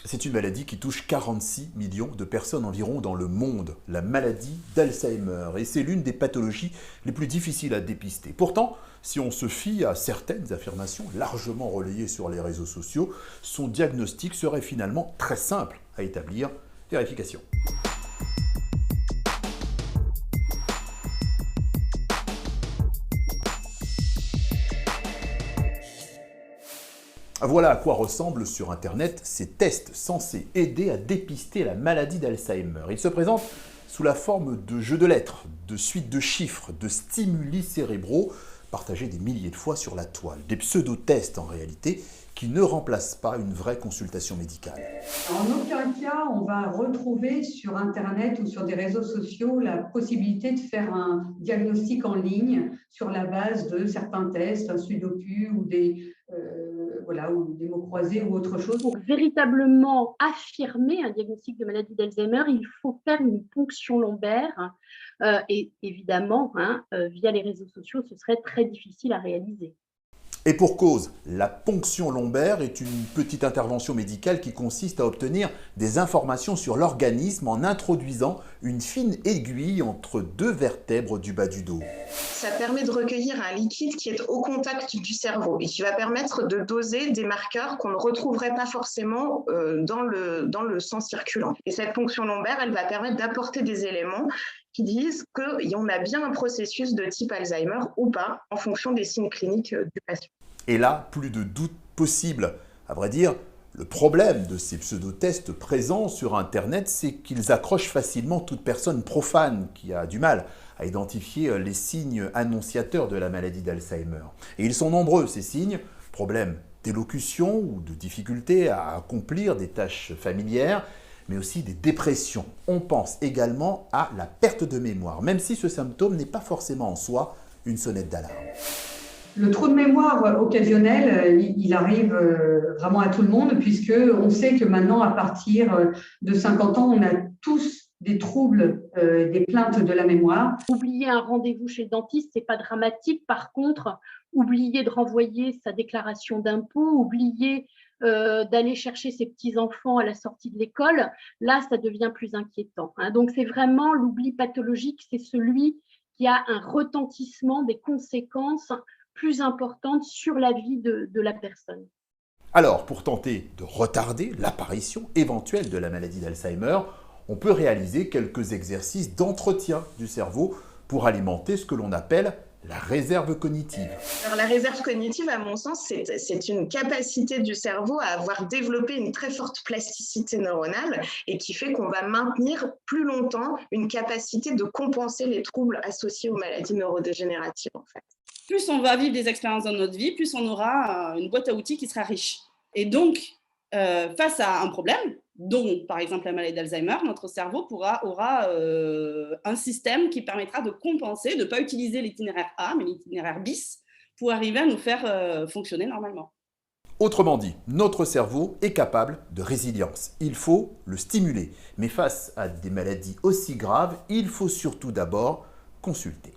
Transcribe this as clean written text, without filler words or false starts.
C'est une maladie qui touche 46 millions de personnes environ dans le monde, la maladie d'Alzheimer. Et c'est l'une des pathologies les plus difficiles à dépister. Pourtant, si on se fie à certaines affirmations largement relayées sur les réseaux sociaux, son diagnostic serait finalement très simple à établir. Vérification. Voilà à quoi ressemblent sur Internet ces tests censés aider à dépister la maladie d'Alzheimer. Ils se présentent sous la forme de jeux de lettres, de suites de chiffres, de stimuli cérébraux partagés des milliers de fois sur la toile. Des pseudo-tests en réalité qui ne remplacent pas une vraie consultation médicale. En aucun cas, on va retrouver sur Internet ou sur des réseaux sociaux la possibilité de faire un diagnostic en ligne sur la base de certains tests, un sudoku ou ou des mots croisés ou autre chose. Pour véritablement affirmer un diagnostic de maladie d'Alzheimer, il faut faire une ponction lombaire et évidemment, via les réseaux sociaux, ce serait très difficile à réaliser. Et pour cause, la ponction lombaire est une petite intervention médicale qui consiste à obtenir des informations sur l'organisme en introduisant une fine aiguille entre deux vertèbres du bas du dos. Ça permet de recueillir un liquide qui est au contact du cerveau et qui va permettre de doser des marqueurs qu'on ne retrouverait pas forcément dans le sang circulant. Et cette ponction lombaire, elle va permettre d'apporter des éléments qui disent qu'on a bien un processus de type Alzheimer ou pas, en fonction des signes cliniques du patient. Et là, plus de doute possible. À vrai dire, le problème de ces pseudo-tests présents sur Internet, c'est qu'ils accrochent facilement toute personne profane qui a du mal à identifier les signes annonciateurs de la maladie d'Alzheimer. Et ils sont nombreux, ces signes. Problèmes d'élocution ou de difficulté à accomplir des tâches familières, mais aussi des dépressions. On pense également à la perte de mémoire, même si ce symptôme n'est pas forcément en soi une sonnette d'alarme. Le trou de mémoire occasionnel, il arrive vraiment à tout le monde, puisqu'on sait que maintenant, à partir de 50 ans, on a tous des troubles, des plaintes de la mémoire. Oublier un rendez-vous chez le dentiste, c'est pas dramatique. Par contre, oublier de renvoyer sa déclaration d'impôt, oublier d'aller chercher ses petits-enfants à la sortie de l'école, là, ça devient plus inquiétant. Donc, c'est vraiment l'oubli pathologique, c'est celui qui a un retentissement des conséquences plus importantes sur la vie de la personne. Alors, pour tenter de retarder l'apparition éventuelle de la maladie d'Alzheimer, on peut réaliser quelques exercices d'entretien du cerveau pour alimenter ce que l'on appelle la réserve cognitive. Alors, la réserve cognitive, à mon sens, c'est une capacité du cerveau à avoir développé une très forte plasticité neuronale et qui fait qu'on va maintenir plus longtemps une capacité de compenser les troubles associés aux maladies neurodégénératives, en fait. Plus on va vivre des expériences dans notre vie, plus on aura une boîte à outils qui sera riche. Et donc, face à un problème, dont par exemple la maladie d'Alzheimer, notre cerveau aura un système qui permettra de compenser, de ne pas utiliser l'itinéraire A, mais l'itinéraire bis, pour arriver à nous faire fonctionner normalement. Autrement dit, notre cerveau est capable de résilience. Il faut le stimuler. Mais face à des maladies aussi graves, il faut surtout d'abord consulter.